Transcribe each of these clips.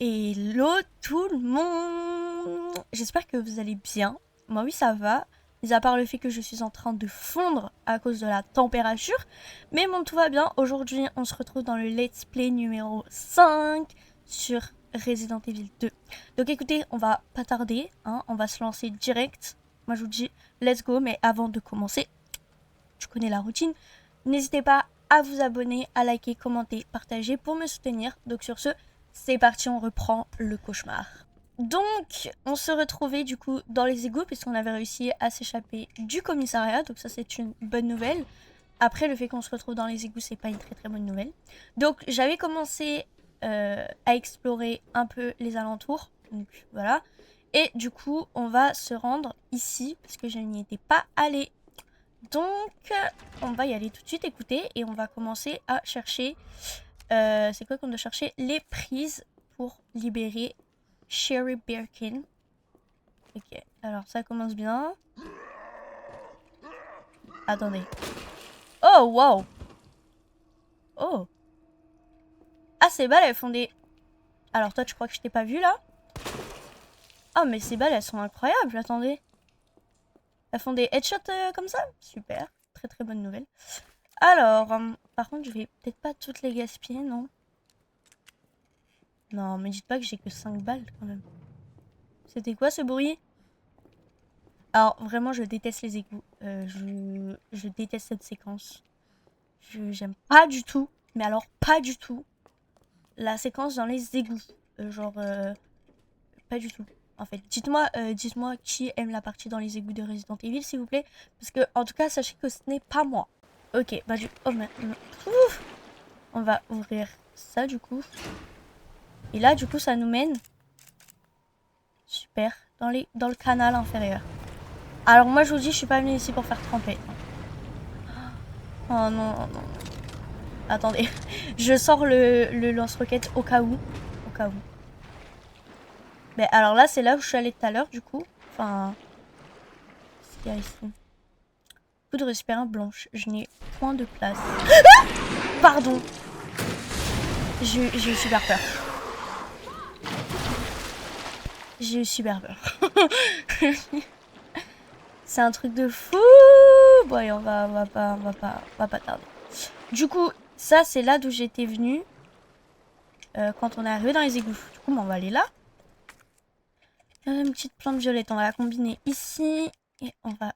Hello tout le monde. J'espère que vous allez bien. Moi oui ça va. Mis à part le fait que je suis en train de fondre à cause de la température. Mais bon tout va bien. Aujourd'hui on se retrouve dans le let's play numéro 5 sur Resident Evil 2. Donc écoutez, on va pas tarder. On va se lancer direct. Moi je vous dis let's go. Mais avant de commencer, tu connais la routine. N'hésitez pas à vous abonner, à liker, commenter, partager pour me soutenir. Donc sur ce, c'est parti, on reprend le cauchemar. Donc, on se retrouvait du coup dans les égouts puisqu'on avait réussi à s'échapper du commissariat. Donc ça, c'est une bonne nouvelle. Après, le fait qu'on se retrouve dans les égouts, c'est pas une très bonne nouvelle. Donc, j'avais commencé à explorer un peu les alentours. Donc voilà. Et du coup, on va se rendre ici parce que je n'y étais pas allée. Donc, on va y aller tout de suite, écoutez, et on va commencer à chercher... c'est quoi qu'on doit chercher? Les prises pour libérer Sherry Birkin. Ok, alors ça commence bien. Attendez. Oh, wow! Oh! Ah, ces balles, elles font des... Alors toi, tu crois que je t'ai pas vu, là? Ah, mais ces balles, elles sont incroyables, attendez. Elles font des headshots comme ça? Super, très bonne nouvelle. Alors, par contre, je vais peut-être pas toutes les gaspiller, non? Non, mais dites pas que j'ai que 5 balles, quand même. C'était quoi, ce bruit? Alors, vraiment, je déteste les égouts. Je déteste cette séquence. J'aime pas du tout, mais alors pas du tout, la séquence dans les égouts. Pas du tout. En fait, dites-moi qui aime la partie dans les égouts de Resident Evil, s'il vous plaît. Parce que, en tout cas, sachez que ce n'est pas moi. Ok, bah du... Oh, mais... Ouf. On va ouvrir ça, du coup. Et là, du coup, ça nous mène... Super. Dans le canal inférieur. Alors, moi, je vous dis, je suis pas venue ici pour faire tremper. Oh non, non. Attendez. Je sors le lance-roquette au cas où. Au cas où. Mais alors là, c'est là où je suis allée tout à l'heure, du coup. Enfin... Qu'est-ce qu'il y a ici? Poudre super blanche. Je n'ai point de place. Ah, pardon. J'ai eu super peur. J'ai eu super peur. C'est un truc de fou. Bon, allez, on va pas tarder. Du coup, ça, c'est là d'où j'étais venue. Quand on est arrivé dans les égouts. Du coup, on va aller là. Une petite plante violette. On va la combiner ici. Et on va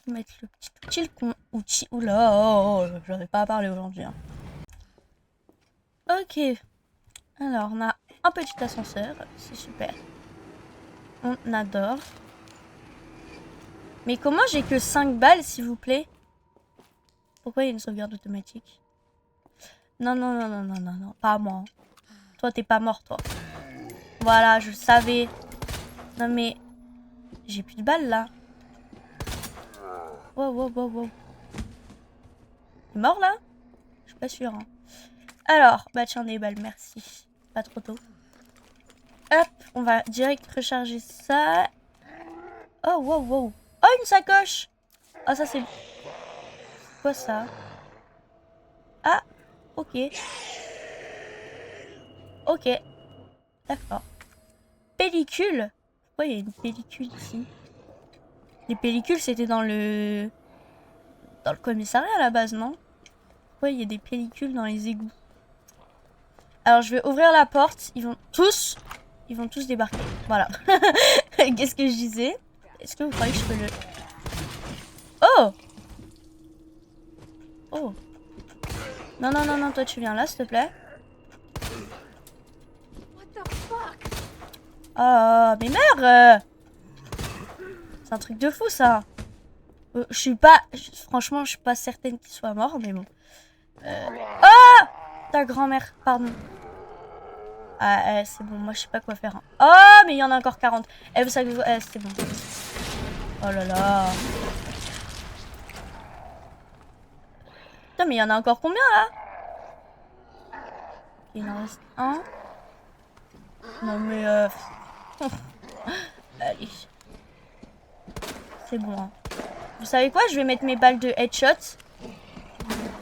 mettre le petit outil. Oula, j'arrive pas à parler aujourd'hui. Hein. Ok. Alors, on a un petit ascenseur. C'est super. On adore. Mais comment j'ai que 5 balles, s'il vous plaît? Pourquoi il y a une sauvegarde automatique? Non, pas moi. Toi, t'es pas mort, toi. Voilà, je le savais. Non, mais... J'ai plus de balles, là. Wow. Il est mort, là? Je suis pas sûre. Hein. Alors, bah tiens, des balles, merci. Pas trop tôt. Hop, on va direct recharger ça. Oh, wow. Oh, une sacoche. Oh, ça, c'est... Quoi, ça? Ah, ok. Ok. D'accord. Pellicule. Pourquoi il y a une pellicule ici? Les pellicules, c'était dans le commissariat à la base, non? Pourquoi il y a des pellicules dans les égouts? Alors, je vais ouvrir la porte. Ils vont tous débarquer. Voilà. Qu'est-ce que je disais? Est-ce que vous croyez que je peux le... Oh! Oh! Non, toi tu viens là, s'il te plaît. Oh, mais merde! C'est un truc de fou, ça. Je suis pas... Franchement, je suis pas certaine qu'il soit mort, mais bon. Oh! Ta grand-mère, pardon. Ah, c'est bon, moi je sais pas quoi faire. Hein. Oh, mais il y en a encore 40. Eh, vous savez... c'est bon. Oh là là. Putain, mais il y en a encore combien, là? Il en reste un. Non, mais... Allez. C'est bon. Hein. Vous savez quoi? Je vais mettre mes balles de headshot.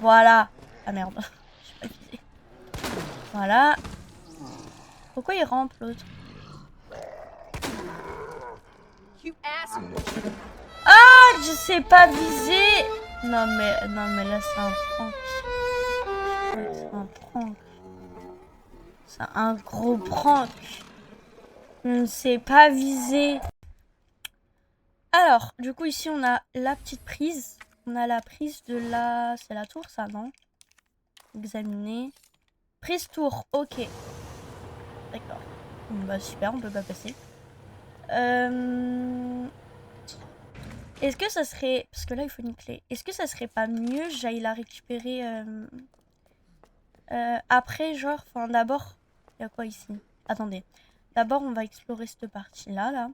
Voilà. Ah, merde. Voilà. Pourquoi il rampe l'autre? Ah, je sais pas viser. Non mais là c'est un prank. C'est un prank. C'est un gros prank. Je ne sais pas viser. Alors, du coup ici on a la petite prise. On a la prise de la... C'est la tour ça, non? Examiner. Prise tour, ok. D'accord. Bah super, on peut pas passer. Est-ce que ça serait... Parce que là il faut une clé. Est-ce que ça serait pas mieux j'aille la récupérer après genre... Enfin d'abord... Il y a quoi ici? Attendez. D'abord on va explorer cette partie là, là.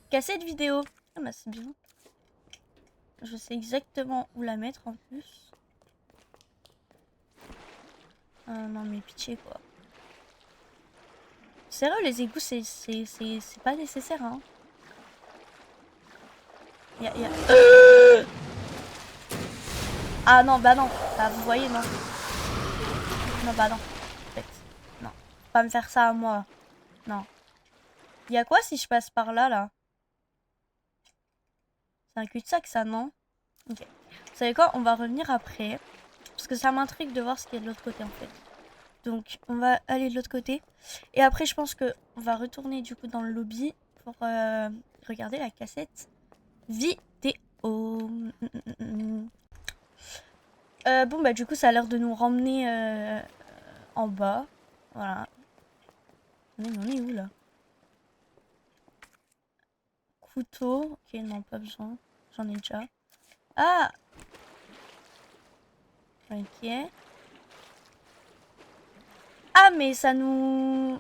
Cassette vidéo. Ah bah c'est bien. Je sais exactement où la mettre en plus. Non mais pitié quoi. Sérieux les égouts c'est pas nécessaire hein. Ah non bah non. Bah vous voyez non. Non bah non. En fait. Non. Faut pas me faire ça à moi. Non. Il y a quoi si je passe par là là? C'est un cul-de-sac ça non? Ok. Vous savez quoi? On va revenir après. Parce que ça m'intrigue de voir ce qu'il y a de l'autre côté en fait. Donc on va aller de l'autre côté. Et après je pense que on va retourner du coup dans le lobby pour regarder la cassette vidéo. Bon bah du coup ça a l'air de nous ramener en bas. Voilà. Mais on est où là? Couteau. Ok non pas besoin. J'en ai déjà. Ah. Ok. Ah mais ça nous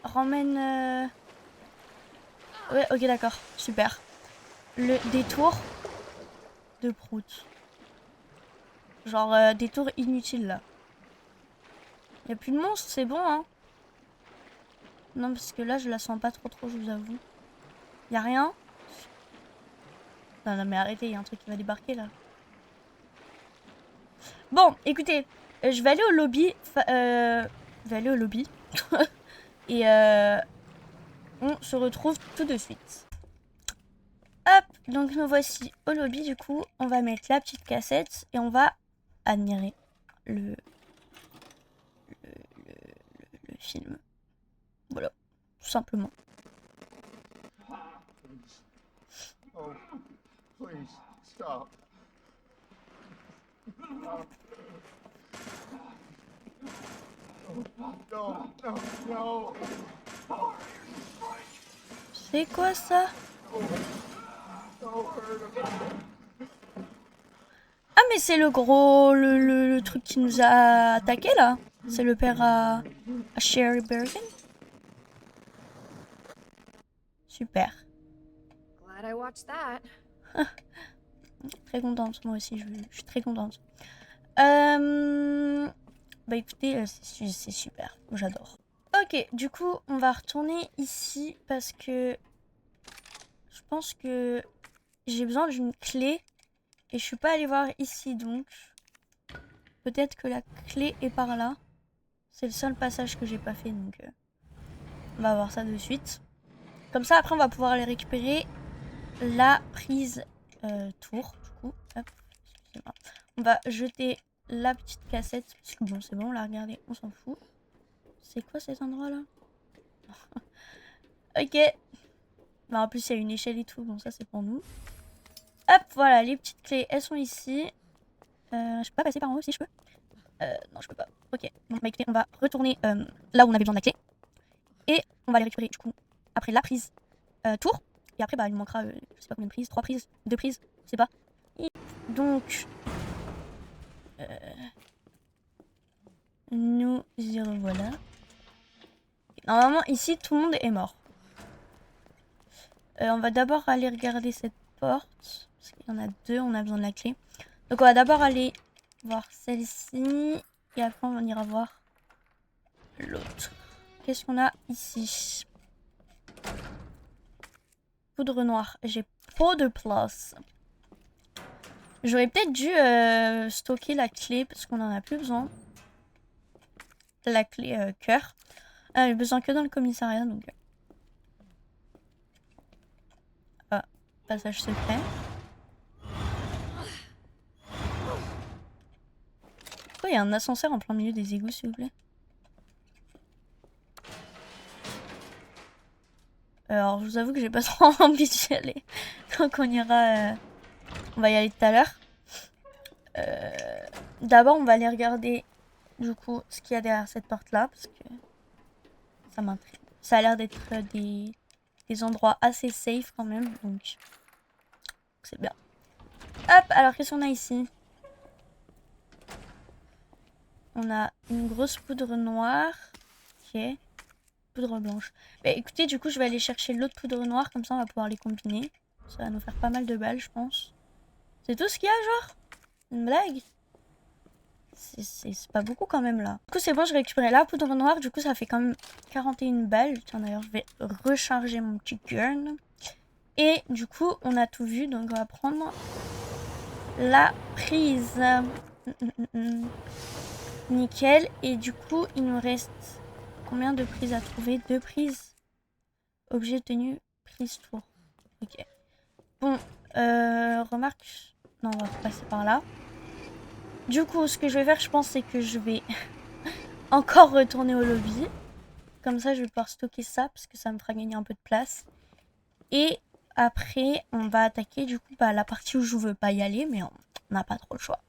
ramène... Ouais ok d'accord. Super. Le détour de Prout. Genre détour inutile là. Y'a plus de monstres, c'est bon hein. Non parce que là je la sens pas trop je vous avoue. Y'a rien? Non mais arrêtez, y'a un truc qui va débarquer là. Bon écoutez, je vais aller au lobby. Je vais aller au lobby. Et on se retrouve tout de suite. Hop, donc nous voici au lobby du coup. On va mettre la petite cassette et on va admirer le film. Voilà, tout simplement. Oh, please stop. No, no, no. C'est quoi ça? Ah mais c'est le gros... Le truc qui nous a attaqué là. C'est le père à Sherry Bergen. Super. Glad I watched that. Très contente, moi aussi, je suis très contente. Bah écoutez, c'est super, j'adore. Ok, du coup, on va retourner ici parce que je pense que j'ai besoin d'une clé et je suis pas allée voir ici donc. Peut-être que la clé est par là. C'est le seul passage que j'ai pas fait donc on va voir ça de suite. Comme ça, après, on va pouvoir aller récupérer la prise tour. Du coup, hop, excusez-moi. On va jeter la petite cassette. Parce que bon, c'est bon, on l'a regardé, on s'en fout. C'est quoi cet endroit là? Ok. Bah, en plus, il y a une échelle et tout. Bon, ça, c'est pour nous. Hop, voilà, les petites clés, elles sont ici. Je peux pas passer par en haut si je peux? Non, je peux pas. Ok. Bon, bah écoutez, on va retourner là où on avait besoin de la clé. Et on va aller récupérer, du coup, après la prise tour. Et après, bah, il nous manquera, je sais pas combien de prises, 3 prises, 2 prises, je sais pas. Et donc, nous y revoilà. Normalement, ici, tout le monde est mort. On va d'abord aller regarder cette porte. Parce qu'il y en a deux, on a besoin de la clé. Donc, on va d'abord aller voir celle-ci. Et après, on ira voir l'autre. Qu'est-ce qu'on a ici? Poudre noire. J'ai pas de place. J'aurais peut-être dû stocker la clé parce qu'on en a plus besoin. La clé cœur. Ah, j'ai besoin que dans le commissariat donc. Ah, passage secret. Pourquoi il y a un ascenseur en plein milieu des égouts, s'il vous plaît? Alors, je vous avoue que j'ai pas trop envie d'y aller. Donc, on ira. On va y aller tout à l'heure. D'abord, on va aller regarder du coup ce qu'il y a derrière cette porte-là parce que ça m'intrigue. Ça a l'air d'être des endroits assez safe quand même, donc c'est bien. Hop, alors qu'est-ce qu'on a ici? On a une grosse poudre noire. Ok. Poudre blanche. Bah écoutez, du coup, je vais aller chercher l'autre poudre noire, comme ça on va pouvoir les combiner. Ça va nous faire pas mal de balles, je pense. C'est tout ce qu'il y a, genre? Une blague? C'est pas beaucoup quand même là. Du coup, c'est bon, je récupérais la poudre noire. Du coup, ça fait quand même 41 balles. Tiens, d'ailleurs, je vais recharger mon petit gun. Et du coup, on a tout vu. Donc, on va prendre la prise. Nickel. Et du coup, il nous reste combien de prises à trouver? 2 prises. Objet tenu, prise tour. Ok. Bon, remarque. Non, on va passer par là. Du coup, ce que je vais faire, je pense, c'est que je vais encore retourner au lobby. Comme ça, je vais pouvoir stocker ça, parce que ça me fera gagner un peu de place. Et après, on va attaquer, du coup, la partie où je veux pas y aller, mais on n'a pas trop le choix.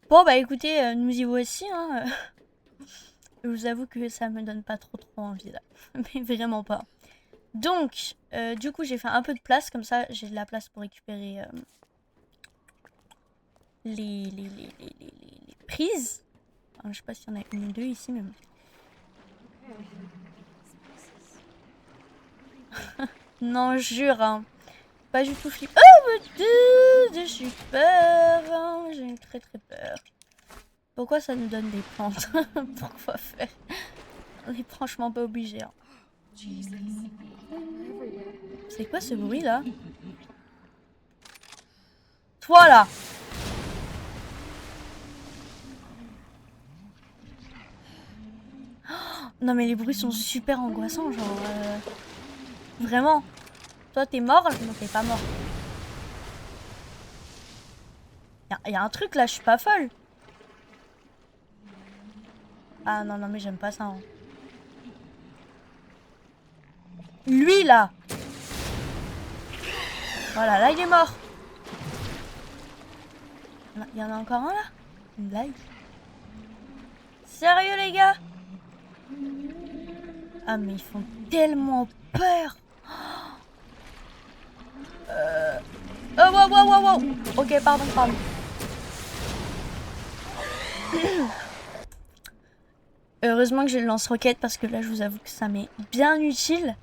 Bon, bah écoutez, nous y voici. Hein. Je vous avoue que ça me donne pas trop envie, là. Mais vraiment pas. Donc, du coup, j'ai fait un peu de place, comme ça, j'ai de la place pour récupérer les prises. Enfin, je sais pas s'il y en a une ou deux ici, mais bon. Non, jure, hein. Pas du tout flip. Oh mon dieu, je suis peur. Hein. J'ai très peur. Pourquoi ça nous donne des plantes? Pourquoi faire? On est franchement pas obligé. Hein. C'est quoi ce bruit là? Toi là! Non mais les bruits sont super angoissants, genre... Vraiment. Toi t'es mort, non t'es pas mort. Y a un truc là, je suis pas folle. Ah non, mais j'aime pas ça. Hein. Lui là. Voilà, là il est mort. Il y en a encore un là? Une blague? Sérieux les gars? Ah mais ils font tellement peur. Oh wow. Ok, pardon. Heureusement que j'ai le lance-roquette parce que là je vous avoue que ça m'est bien utile.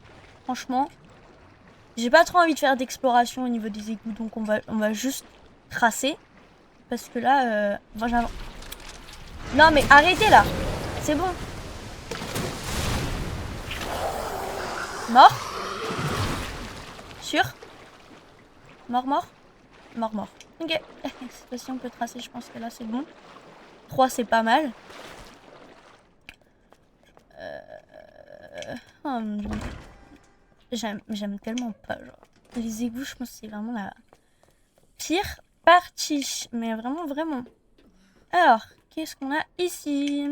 Franchement. J'ai pas trop envie de faire d'exploration au niveau des égouts, donc on va juste tracer. Parce que là, non mais arrêtez là. C'est bon. Mort. Sûr. Mort. Ok. Cette fois-ci on peut tracer, je pense que là c'est bon. 3 c'est pas mal. Oh mon dieu. J'aime tellement pas, genre. Les égouts, je pense que c'est vraiment la pire partie. Mais vraiment. Alors, qu'est-ce qu'on a ici?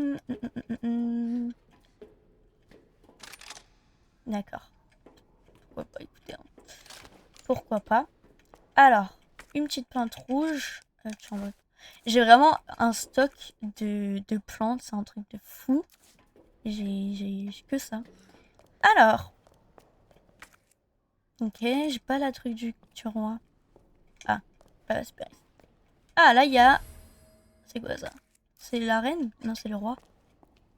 D'accord. Pourquoi pas, écoutez. Hein. Pourquoi pas. Alors, une petite plante rouge. J'ai vraiment un stock de plantes, c'est un truc de fou. J'ai que ça. Alors. Ok, j'ai pas la truc du roi. Ah, pas l'aspirine. Ah, là, il y a... C'est quoi ça? C'est la reine? Non, c'est le roi.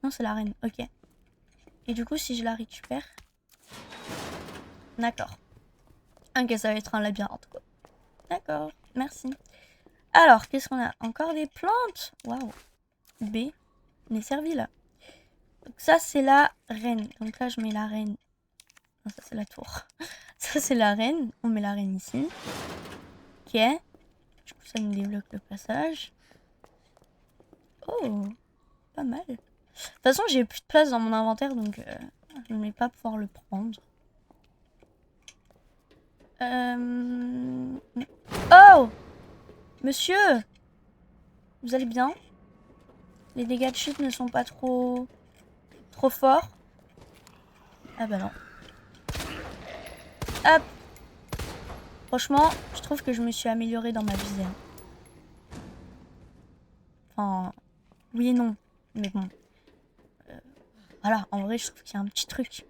Non, c'est la reine. Ok. Et du coup, si je la récupère... D'accord. Ok, ça va être un labyrinthe, quoi. D'accord, merci. Alors, qu'est-ce qu'on a? Encore des plantes? Waouh. B. On est servi, là. Donc ça, c'est la reine. Donc là, je mets la reine. Non, ça, c'est la tour. Ça, c'est la reine. On met la reine ici. Ok. Du coup, ça me débloque le passage. Oh, pas mal. De toute façon, j'ai plus de place dans mon inventaire, donc je ne vais pas pouvoir le prendre. Oh! Monsieur! Vous allez bien? Les dégâts de chute ne sont pas trop forts. Ah bah non. Hop! Franchement, je trouve que je me suis améliorée dans ma visée. Enfin, oui et non. Mais bon. Voilà, en vrai, je trouve qu'il y a un petit truc.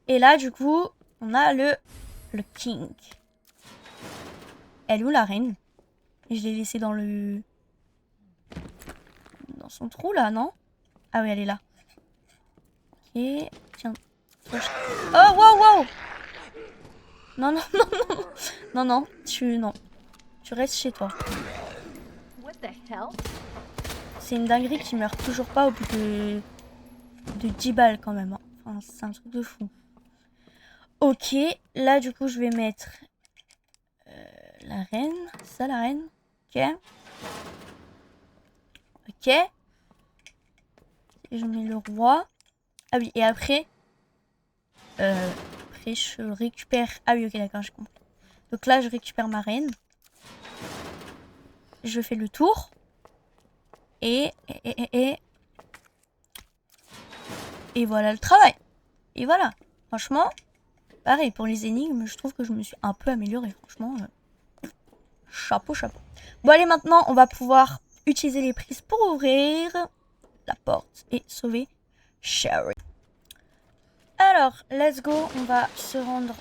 Et là, du coup, on a le king. Elle est où la reine? Je l'ai laissée dans le... Dans son trou, là, non? Ah oui, elle est là. Ok, tiens. Oh, wow, wow! Non, non, non, non. Non, non, non. Tu restes chez toi. What the hell? C'est une dinguerie qui meurt toujours pas au bout de 10 balles, quand même. Hein. Enfin, c'est un truc de fou. Ok, là, du coup, je vais mettre... la reine. C'est ça, la reine? Ok. Ok. Et je mets le roi. Ah oui, et après... après, je récupère... Ah oui, ok, d'accord, j'ai compris. Donc là, je récupère ma reine. Je fais le tour. Et voilà le travail. Et voilà. Franchement, pareil, pour les énigmes, je trouve que je me suis un peu améliorée. Franchement, chapeau, chapeau. Bon, allez, maintenant, on va pouvoir utiliser les prises pour ouvrir la porte et sauver Sherry. Alors, let's go. On va se rendre...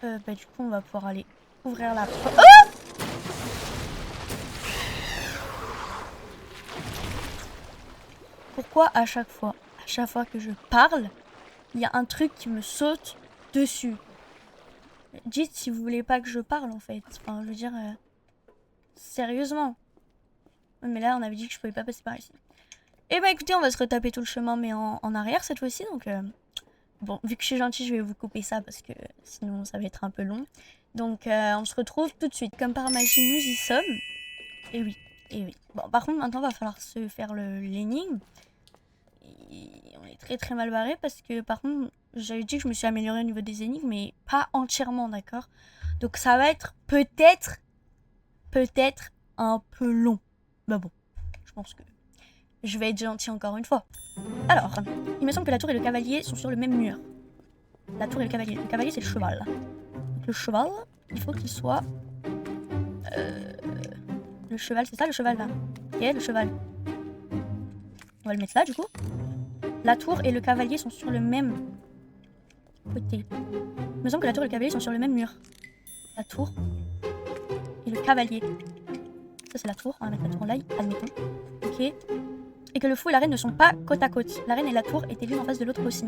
bah, du coup, on va pouvoir aller ouvrir la porte. Oh! Pourquoi à chaque fois que je parle, il y a un truc qui me saute dessus? Dites si vous voulez pas que je parle, en fait. Enfin, je veux dire... sérieusement. Mais là, on avait dit que je pouvais pas passer par ici. Et bah écoutez, on va se retaper tout le chemin, mais en arrière cette fois-ci. Donc, bon, vu que je suis gentille, je vais vous couper ça parce que sinon ça va être un peu long. Donc, on se retrouve tout de suite. Comme par magie, nous y sommes. Et oui, et oui. Bon, par contre, maintenant, va falloir se faire l'énigme. On est très très mal barré parce que, par contre, j'avais dit que je me suis améliorée au niveau des énigmes, mais pas entièrement, d'accord? Donc, ça va être peut-être un peu long. Bah bon, je pense que je vais être gentil encore une fois. Alors, il me semble que la tour et le cavalier sont sur le même mur. La tour et le cavalier. Le cavalier, c'est le cheval. Donc, le cheval, il faut qu'il soit... le cheval, c'est ça le cheval là? Ok, le cheval. On va le mettre là du coup. La tour et le cavalier sont sur le même côté. Il me semble que la tour et le cavalier sont sur le même mur. La tour et le cavalier. Ça c'est la tour, on va mettre la tour là, admettons. Ok. Et que le fou et la reine ne sont pas côte à côte. La reine et la tour étaient l'une en face de l'autre aussi.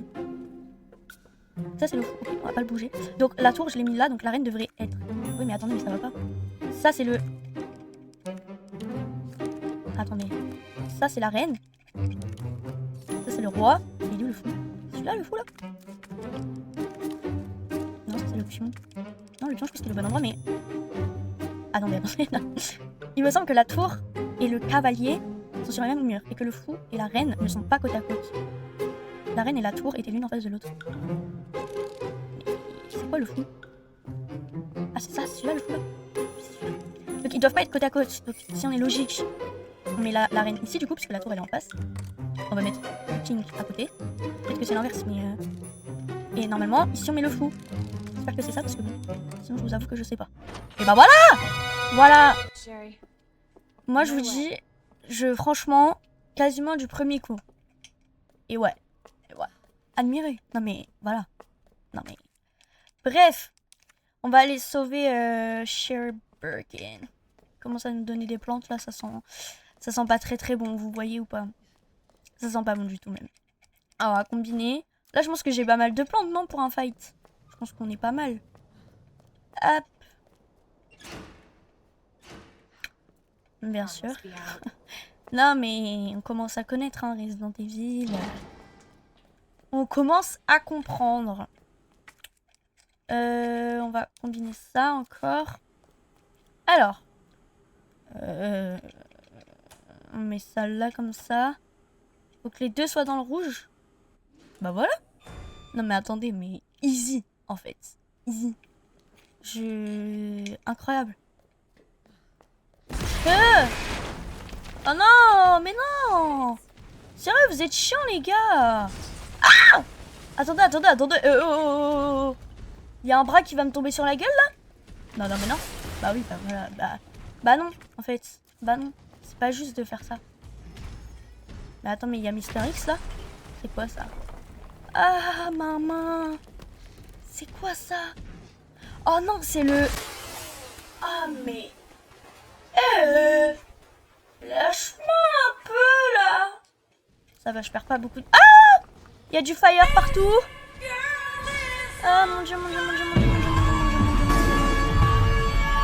Ça c'est le fou, ok, on va pas le bouger. Donc la tour je l'ai mis là, donc la reine devrait être... Oui mais attendez, mais ça va pas. Ça c'est le... Attendez. Ça c'est la reine. Ça c'est le roi. Il est où le fou? Celui-là le fou là? Non, ça c'est le pion. Non, le pion je pense que c'est le bon endroit mais... Attendez. Il me semble que la tour et le cavalier sont sur le même mur et que le fou et la reine ne sont pas côte à côte. La reine et la tour étaient l'une en face de l'autre. C'est quoi le fou? Ah c'est ça, c'est celui-là le fou là. Donc ils doivent pas être côte à côte. Donc si on est logique, on met la reine ici du coup puisque la tour elle est en face. On va mettre le king à côté. Peut-être que c'est l'inverse mais... Et normalement ici on met le fou. J'espère que c'est ça parce que sinon je vous avoue que je sais pas. Et bah voilà! Voilà! Sherry. Moi je vous dis, franchement, quasiment du premier coup. Et ouais. Admiré. Non mais, voilà. Non mais... Bref. On va aller sauver Sherry Birkin. Commence à nous donner des plantes là, ça sent pas très très bon, vous voyez ou pas? Ça sent pas bon du tout même. Alors à combiner. Là je pense que j'ai pas mal de plantes, non, pour un fight? Je pense qu'on est pas mal. Hop. Bien sûr. Non mais on commence à connaître hein, Resident Evil. On commence à comprendre. On va combiner ça encore. Alors, On met ça là comme ça. Faut que les deux soient dans le rouge. Bah voilà. Non mais attendez, mais easy en fait. Easy. Incroyable. Oh non, mais non. Sérieux, vous êtes chiants les gars. Ah! Attendez. Il y a un bras qui va me tomber sur la gueule là? Non mais non. Bah oui, bah voilà. Bah non, en fait. Bah non. C'est pas juste de faire ça. Mais attends, mais il y a Mister X là? C'est quoi ça? Ah, maman. C'est quoi ça? Oh non, c'est le... Ah, mais... Lâche-moi un peu, là. Ça va, je perds pas beaucoup de... Ah! Il y a du fire partout. Ah, mon dieu.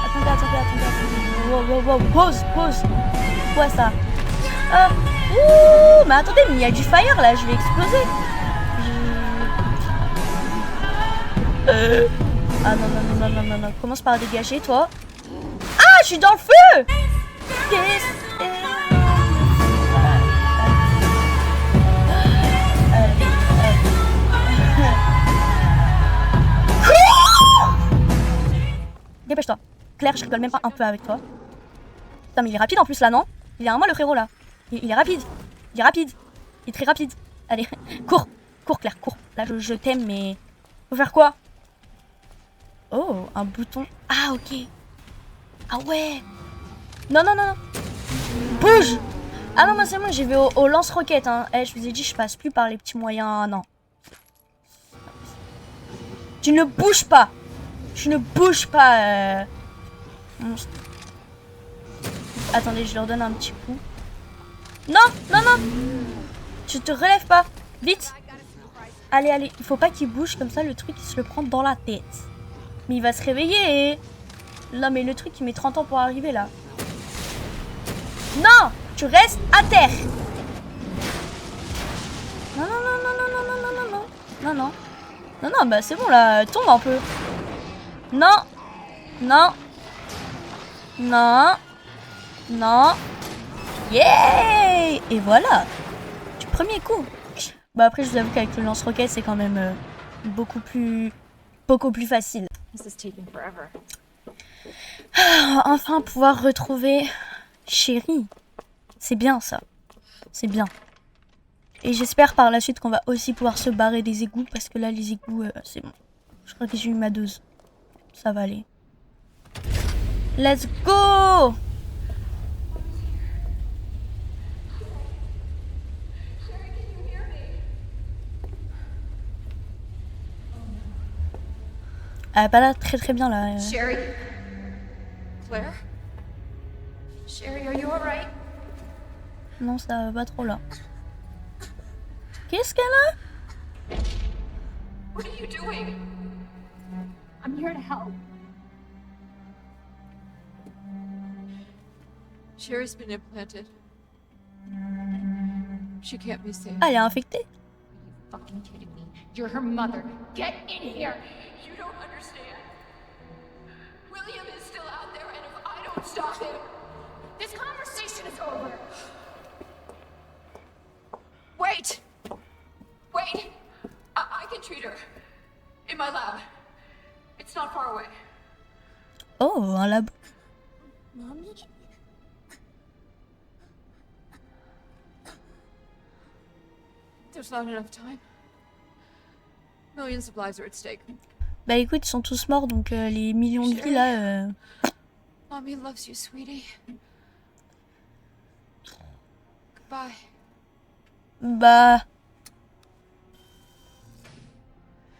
Attendez. Wow. Pause. Quoi, ça? Ouh, mais attendez, mais il y a du fire, là. Je vais exploser. Ah non. Commence par dégager, toi. Ah, je suis dans le feu. Dépêche-toi. Claire, je rigole même pas un peu avec toi. Putain, mais il est rapide en plus là, non? Il est à moi le frérot là. Il est rapide. Il est très rapide. Allez, cours, Claire, cours. Là, je t'aime, mais... Faut faire quoi? Oh, un bouton. Ah, ok. Ah ouais. Non. Bouge. Ah non, moi c'est bon, j'ai vu au lance-roquette. Hein. Je vous ai dit, je passe plus par les petits moyens. Non. Tu ne bouges pas. Monstre. Attendez, je leur donne un petit coup. Non. Tu te relèves pas. Vite. Allez. Il faut pas qu'il bouge comme ça, le truc il se le prend dans la tête. Mais il va se réveiller. Non, mais le truc il met 30 ans pour arriver là. Non, tu restes à terre. Non, bah c'est bon là, tombe un peu. Non. Yeah. Et voilà. Du premier coup. Bah après je vous avoue qu'avec le lance-roquette c'est quand même beaucoup plus facile. Enfin pouvoir retrouver Chérie. C'est bien ça. C'est bien. Et j'espère par la suite qu'on va aussi pouvoir se barrer des égouts parce que là les égouts c'est bon. Je crois que j'ai eu ma dose. Ça va aller. Let's go! Elle a pas l'air très bien là. Sherry? Claire? Sherry, are you alright? Non, ça va pas trop là. Qu'est-ce qu'elle a? What are you doing? I'm here to help. Sherry's been implanted. She can't be saved. Ah, elle est infectée? Fucking kidding me. You're her mother. Get in here! You don't understand. William is still out there, and if I don't stop him... This conversation is over. Wait! I can treat her. In my lab. It's not far away. Oh, un labo. Mommy? There's not enough time. Millions of lives are at stake. Bah écoute, ils sont tous morts, donc les millions de vies là... Mommy loves you, sweetie. Goodbye. Bah...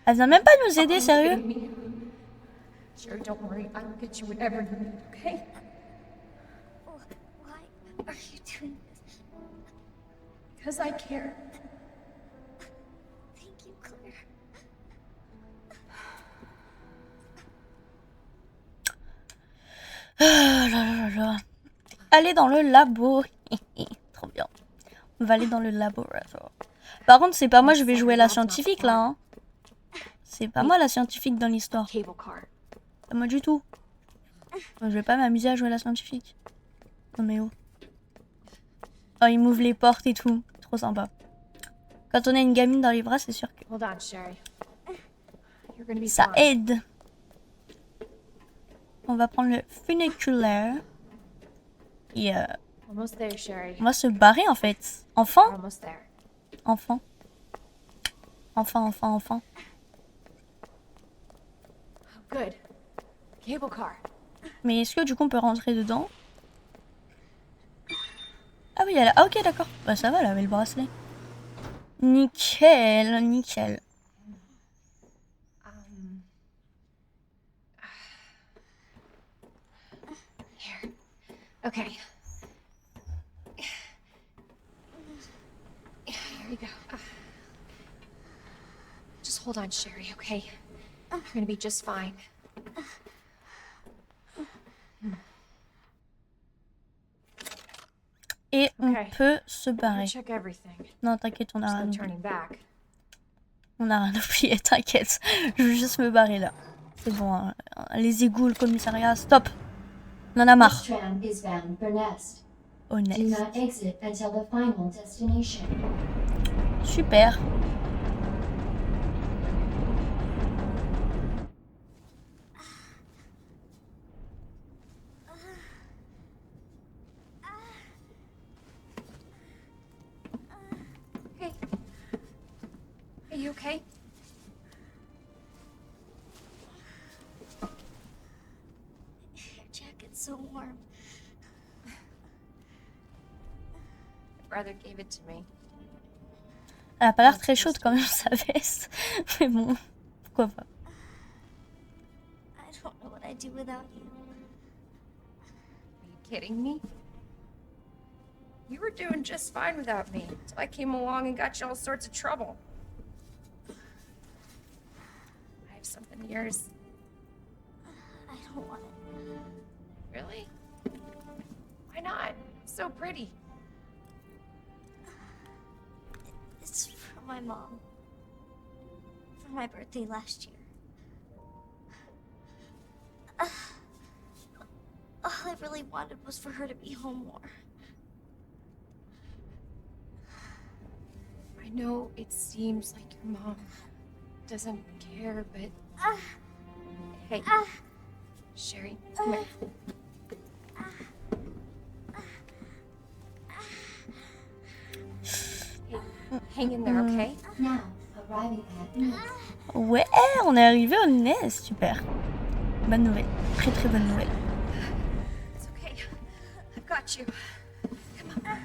Elle vient même pas nous aider, sérieux? Sherry, don't worry. I will get you whatever you need, okay? Why are you doing this? Because I care. Thank you, Claire. Ah là. Aller dans le labo. Trop bien. On va aller dans le laboratoire. Par contre, c'est pas moi, je vais jouer la scientifique là. Hein. C'est pas moi la scientifique dans l'histoire. Cable car. Pas moi du tout. Je vais pas m'amuser à jouer la scientifique. Roméo. Oh, il m'ouvre les portes et tout. Trop sympa. Quand on a une gamine dans les bras, c'est sûr que Hold on, Sherry. You're gonna be ça fine. aide. On va prendre le funiculaire. Et Almost there, Sherry. on va se barrer en fait. Enfant? We're almost there. Enfant. Enfant. Oh, good. Cable car. Mais est-ce que du coup on peut rentrer dedans? Ah oui, elle a... Ah ok, d'accord. Bah ça va, elle avait le bracelet. Nickel. Here. Okay. Here you go. Just hold on, Sherry, okay? You're gonna be just fine. Et on Ok. peut se I'm barrer. gonna check everything. Non, t'inquiète, on a There's rien no oublié. turning back. On a rien oublié, t'inquiète. Je veux juste me barrer là. C'est bon, hein. Les égouts, le commissariat, stop. On en a marre. This tram is bound for Nest. Do Honnête. not exit until the final destination. Super. Hey. Are you okay? Your jacket's so warm. Brother gave it to me. Elle a pas l'air très chaude quand même, sa veste. Mais bon, pourquoi pas. I don't know what I'd do without you. Are you kidding me? You were doing just fine without me, so I came along and got you all sorts of trouble. I have something of yours. I don't want it. Really? Why not? It's so pretty. It's from my mom. For my birthday last year. All I really wanted was for her to be home more. I know it seems like your mom doesn't care, but hey, Sherry, come here. Hey, hang in there, okay? Now, arriving at Nest. Ouais, on est arrivé au Nest, super. Bonne nouvelle, très très bonne nouvelle. It's okay. I've got you. Come on.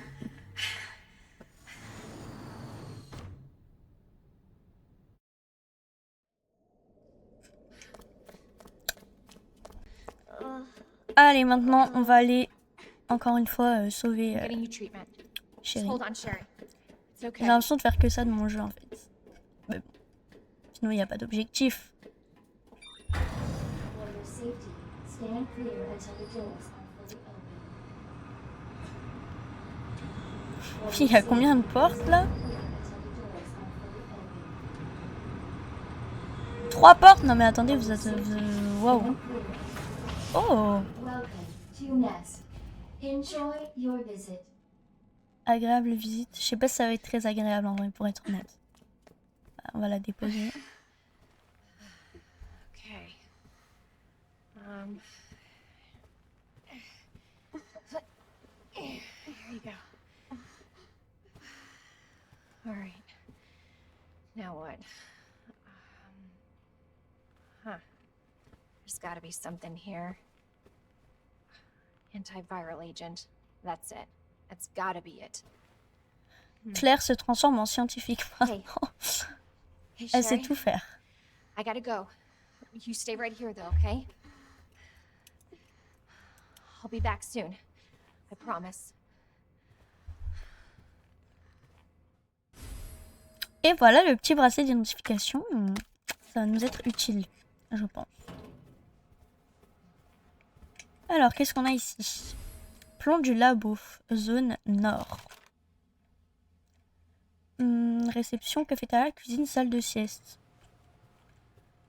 Allez, maintenant on va aller encore une fois sauver Getting you treatment. Just Chérie. hold on, Sherry. It's J'ai okay. l'impression de faire que ça de mon jeu en fait. Mais bon. Sinon il n'y a pas d'objectif. For your safety, stand clear until the doors are fully open. Puis il y a combien de portes là? 3 portes? Non mais attendez, vous êtes... Waouh. Oh, Welcome to Nest. Enjoy your visit. agréable visite. Je sais pas si ça va être très agréable en vrai, pour être honnête. On va la déposer. Okay. Here you go. All right. Now what? There's got to be something here. Antiviral agent. That's it. That's got to be it. Claire se transforme en scientifique Hey. maintenant. Hey, Elle sait Sherry, tout faire. I gotta go. You stay right here, though, okay? I'll be back soon. I promise. Et voilà le petit bracelet d'identification. Ça va nous être utile, je pense. Alors, qu'est-ce qu'on a ici? Plan du labo, zone nord. Réception, cafétéria, cuisine, salle de sieste.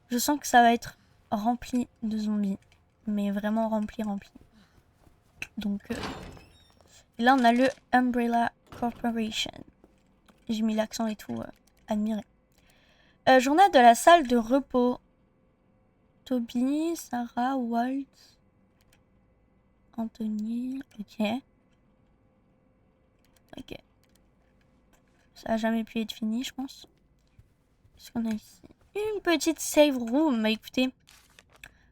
Je sens que ça va être rempli de zombies. Mais vraiment rempli. Donc, Et là, on a le Umbrella Corporation. J'ai mis l'accent et tout, admiré. Journal de la salle de repos. Toby, Sarah, Walt, Anthony, ok. Ok. Ça a jamais pu être fini, je pense. Qu'est-ce qu'on a ici? Une petite save room. Bah écoutez.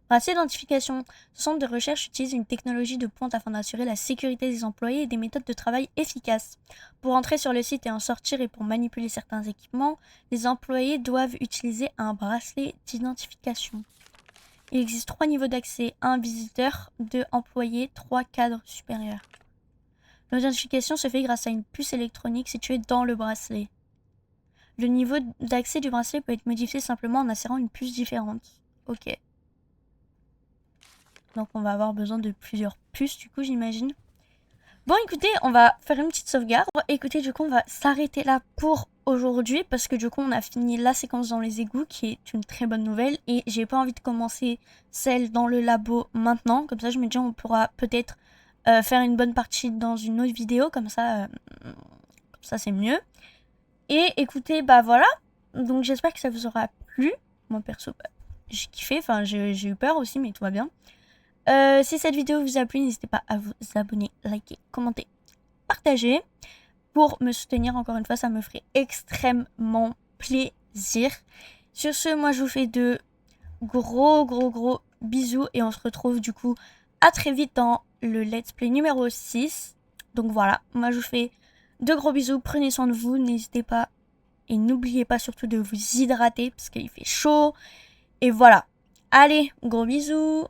Bracelet d'identification. Ce centre de recherche utilise une technologie de pointe afin d'assurer la sécurité des employés et des méthodes de travail efficaces. Pour entrer sur le site et en sortir et pour manipuler certains équipements, les employés doivent utiliser un bracelet d'identification. Il existe 3 niveaux d'accès, 1 visiteur, 2 employés, 3 cadres supérieurs. L'identification se fait grâce à une puce électronique située dans le bracelet. Le niveau d'accès du bracelet peut être modifié simplement en insérant une puce différente. Ok. Donc on va avoir besoin de plusieurs puces du coup j'imagine. Bon écoutez, on va faire une petite sauvegarde. Écoutez, du coup on va s'arrêter là pour aujourd'hui parce que du coup on a fini la séquence dans les égouts qui est une très bonne nouvelle et j'ai pas envie de commencer celle dans le labo maintenant. Comme ça je me dis on pourra peut-être faire une bonne partie dans une autre vidéo comme ça c'est mieux. Et écoutez, bah voilà, donc j'espère que ça vous aura plu. Moi perso, bah, j'ai kiffé, enfin j'ai eu peur aussi mais tout va bien. Si cette vidéo vous a plu, n'hésitez pas à vous abonner, liker, commenter, partager. Pour me soutenir encore une fois, ça me ferait extrêmement plaisir. Sur ce, moi je vous fais de gros bisous et on se retrouve du coup à très vite dans le let's play numéro 6. Donc voilà, moi je vous fais de gros bisous, prenez soin de vous, n'hésitez pas et n'oubliez pas surtout de vous hydrater parce qu'il fait chaud. Et voilà, allez, gros bisous.